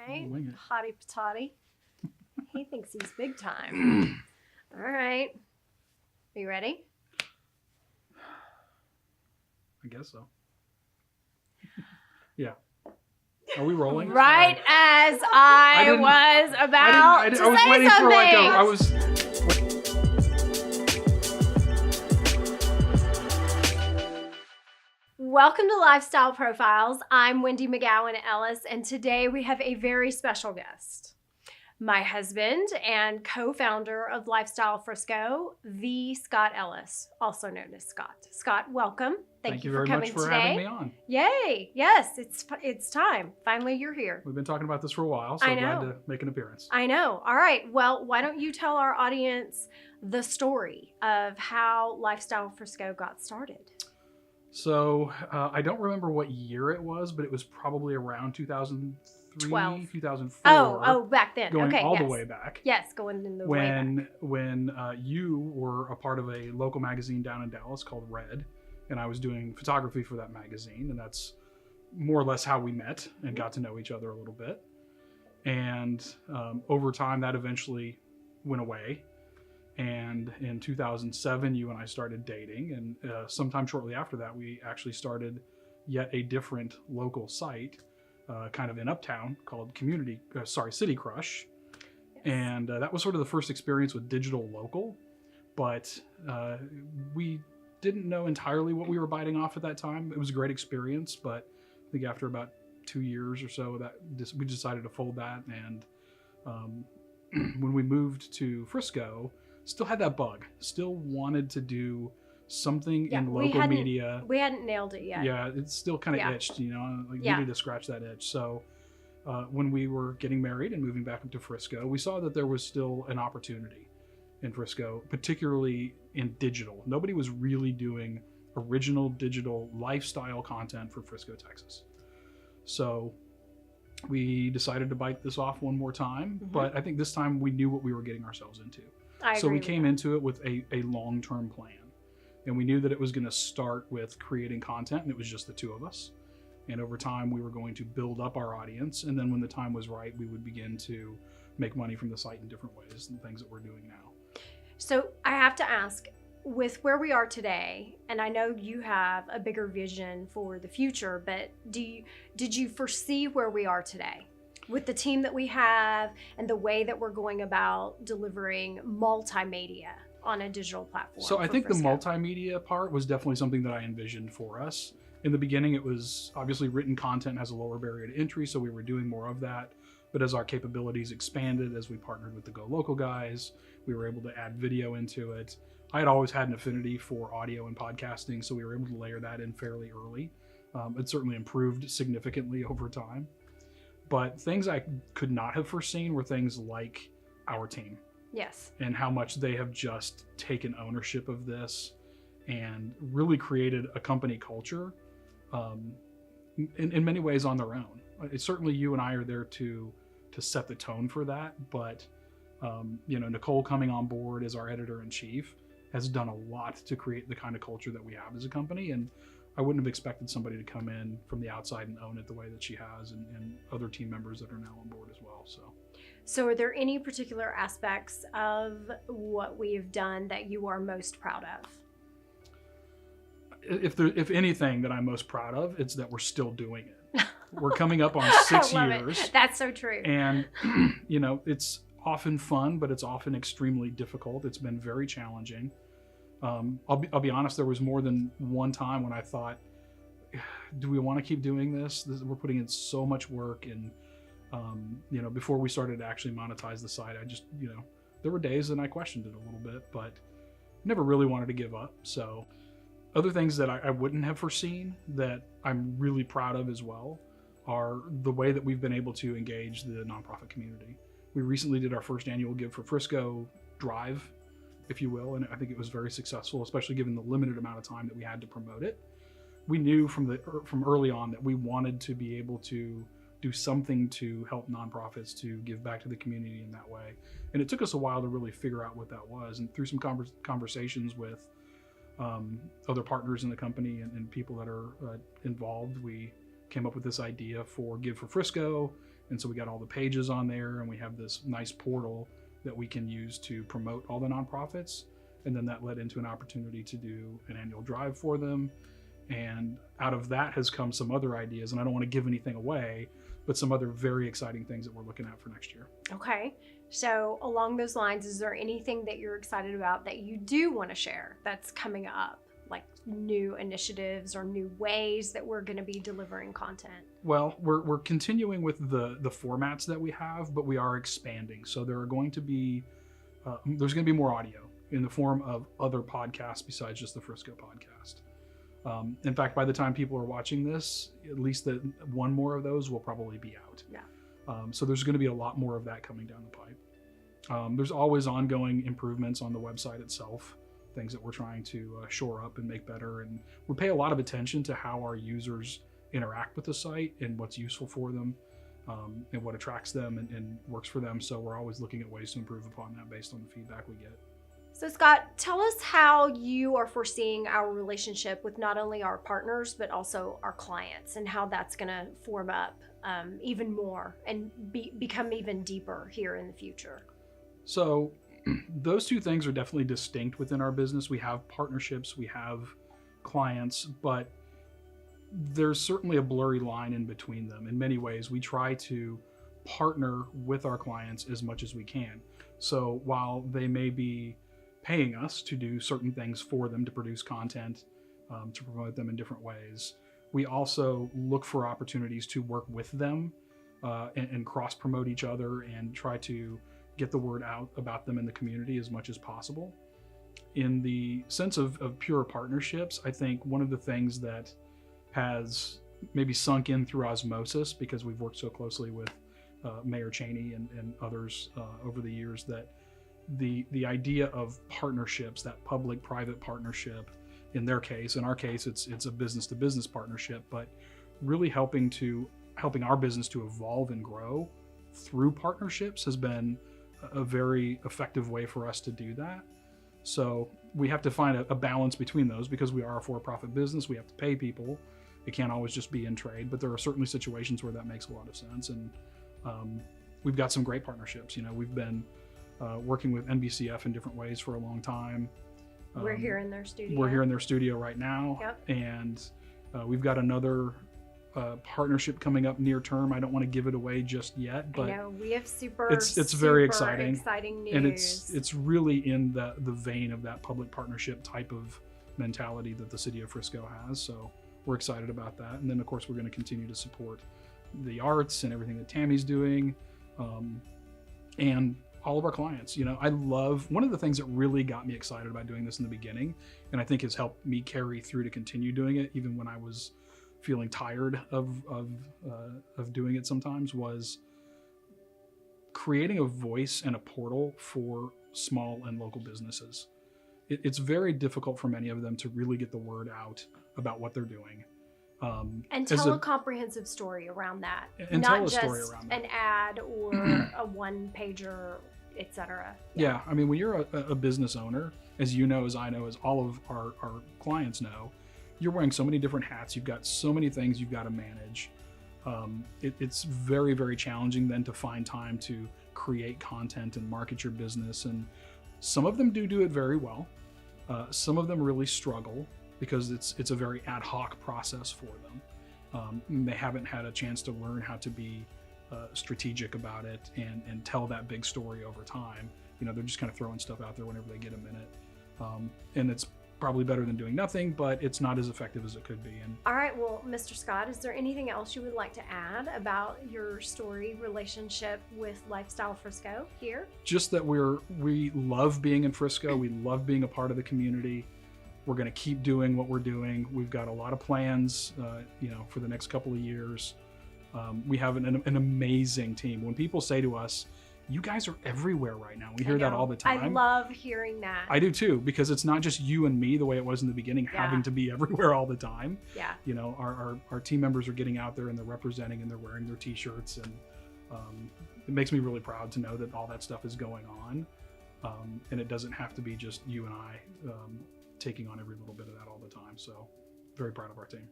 right. Wing it. Hottie patati. He thinks he's big time. All right. Are you ready? I guess so. Yeah. Are we rolling? Right Sorry. as I was about to say I was waiting something. for like I was. Welcome to Lifestyle Profiles. I'm Wendy McGowan Ellis, and today we have a very special guest. My husband and co-founder of Lifestyle Frisco, the Scott Ellis, also known as Scott. Scott, welcome. Thank you for very coming much for today. having me on. Yay! Yes, it's time. Finally, you're here. We've been talking about this for a while, so I know. glad to make an appearance. I know. All right. Well, why don't you tell our audience the story of how Lifestyle Frisco got started? So I don't remember what year it was, but it was probably around 2003, 2004. Oh, back then. Going okay, all yes. the way back. Yes, going in the way back. When you were a part of a local magazine down in Dallas called Red, and I was doing photography for that magazine, and that's more or less how we met and got to know each other a little bit. And over time, that eventually went away. And in 2007, you and I started dating. And sometime shortly after that, we actually started yet a different local site, kind of in Uptown, called City Crush. And that was sort of the first experience with digital local. But we didn't know entirely what we were biting off at that time. It was a great experience, but I think after about 2 years or so, we decided to fold that. And when we moved to Frisco, still had that bug. Still wanted to do something in local media. We hadn't nailed it yet. Yeah, it's still kind of itched, needed to scratch that itch. So when we were getting married and moving back up to Frisco, we saw that there was still an opportunity in Frisco, particularly in digital. Nobody was really doing original digital lifestyle content for Frisco, Texas. So we decided to bite this off one more time, but I think this time we knew what we were getting ourselves into. So we came into it with a long-term plan, and we knew that it was going to start with creating content, and it was just the two of us. And over time, we were going to build up our audience, and then when the time was right, we would begin to make money from the site in different ways and things that we're doing now. So I have to ask, with where we are today, and I know you have a bigger vision for the future, but did you foresee where we are today? With the team that we have and the way that we're going about delivering multimedia on a digital platform. So I think Frisco. the multimedia part was definitely something that I envisioned for us. In the beginning, it was obviously written content has a lower barrier to entry, so we were doing more of that. But as our capabilities expanded, as we partnered with the Go Local guys, we were able to add video into it. I had always had an affinity for audio and podcasting, so we were able to layer that in fairly early. It certainly improved significantly over time. But things I could not have foreseen were things like our team. Yes. And how much they have just taken ownership of this and really created a company culture in many ways on their own. Certainly you and I are there to set the tone for that. But, Nicole coming on board as our editor-in-chief has done a lot to create the kind of culture that we have as a company. And I wouldn't have expected somebody to come in from the outside and own it the way that she has, and other team members that are now on board as well. So are there any particular aspects of what we have done that you are most proud of? If anything that I'm most proud of, it's that we're still doing it. We're coming up on 6 years. It. That's so true. And, it's often fun, but it's often extremely difficult. It's been very challenging. I'll be honest, there was more than one time when I thought, do we want to keep doing this? We're putting in so much work. And, before we started to actually monetize the site, I just, there were days that I questioned it a little bit, but never really wanted to give up. So other things that I wouldn't have foreseen that I'm really proud of as well are the way that we've been able to engage the nonprofit community. We recently did our first annual Give for Frisco drive, if you will, and I think it was very successful, especially given the limited amount of time that we had to promote it. We knew from early on that we wanted to be able to do something to help nonprofits to give back to the community in that way. And it took us a while to really figure out what that was. And through some conversations with other partners in the company and people that are involved, we came up with this idea for Give for Frisco. And so we got all the pages on there, and we have this nice portal that we can use to promote all the nonprofits. And then that led into an opportunity to do an annual drive for them. And out of that has come some other ideas, and I don't want to give anything away, but some other very exciting things that we're looking at for next year. Okay. So along those lines, is there anything that you're excited about that you do want to share that's coming up? Like new initiatives or new ways that we're going to be delivering content? Well, we're continuing with the formats that we have, but we are expanding. So there are going to be there's going to be more audio in the form of other podcasts besides just the Frisco podcast. In fact, by the time people are watching this, at least one more of those will probably be out. Yeah. So there's going to be a lot more of that coming down the pipe. There's always ongoing improvements on the website itself, things that we're trying to shore up and make better. And we pay a lot of attention to how our users interact with the site and what's useful for them, and what attracts them and works for them. So we're always looking at ways to improve upon that based on the feedback we get. So Scott, tell us how you are foreseeing our relationship with not only our partners, but also our clients, and how that's going to form up even more and become even deeper here in the future. So those two things are definitely distinct within our business. We have partnerships, we have clients, but there's certainly a blurry line in between them. In many ways, we try to partner with our clients as much as we can. So while they may be paying us to do certain things for them, to produce content, to promote them in different ways, we also look for opportunities to work with them and cross-promote each other and try to get the word out about them in the community as much as possible. In the sense of pure partnerships, I think one of the things that has maybe sunk in through osmosis, because we've worked so closely with Mayor Cheney and others over the years, that the idea of partnerships, that public-private partnership, in our case, it's a business-to-business partnership, but really helping our business to evolve and grow through partnerships has been a very effective way for us to do that. So we have to find a balance between those, because we are a for-profit business. We have to pay people. It can't always just be in trade, but there are certainly situations where that makes a lot of sense. And we've got some great partnerships. We've been working with NBCF in different ways for a long time. We're here in their studio. We're here in their studio right now. Yep. And we've got another partnership coming up near term. I don't want to give it away just yet, but I know we have it's very exciting news. And it's really in the vein of that public partnership type of mentality that the city of Frisco has. So we're excited about that. And then of course we're going to continue to support the arts and everything that Tammy's doing, and all of our clients. I love, one of the things that really got me excited about doing this in the beginning, and I think has helped me carry through to continue doing it even when I was feeling tired of doing it sometimes, was creating a voice and a portal for small and local businesses. It's very difficult for many of them to really get the word out about what they're doing. And tell a comprehensive story around that. And not tell a just story around that. an ad or a one-pager, etc. Yeah, I mean, when you're a business owner, as you know, as I know, as all of our clients know, you're wearing so many different hats. You've got so many things you've got to manage. It's very, very challenging then to find time to create content and market your business. And some of them do it very well. Some of them really struggle because it's a very ad hoc process for them. They haven't had a chance to learn how to be strategic about it and tell that big story over time. They're just kind of throwing stuff out there whenever they get a minute. And it's probably better than doing nothing, but it's not as effective as it could be. And all right, well, Mr. Scott, is there anything else you would like to add about your story relationship with Lifestyle Frisco here? Just that we love being in Frisco. We love being a part of the community. We're going to keep doing what we're doing. We've got a lot of plans, for the next couple of years. We have an amazing team. When people say to us, "You guys are everywhere right now," we hear that all the time. I love hearing that. I do too, because it's not just you and me the way it was in the beginning, having to be everywhere all the time. Yeah. Our team members are getting out there and they're representing and they're wearing their t-shirts, and it makes me really proud to know that all that stuff is going on. And it doesn't have to be just you and I taking on every little bit of that all the time. So very proud of our team.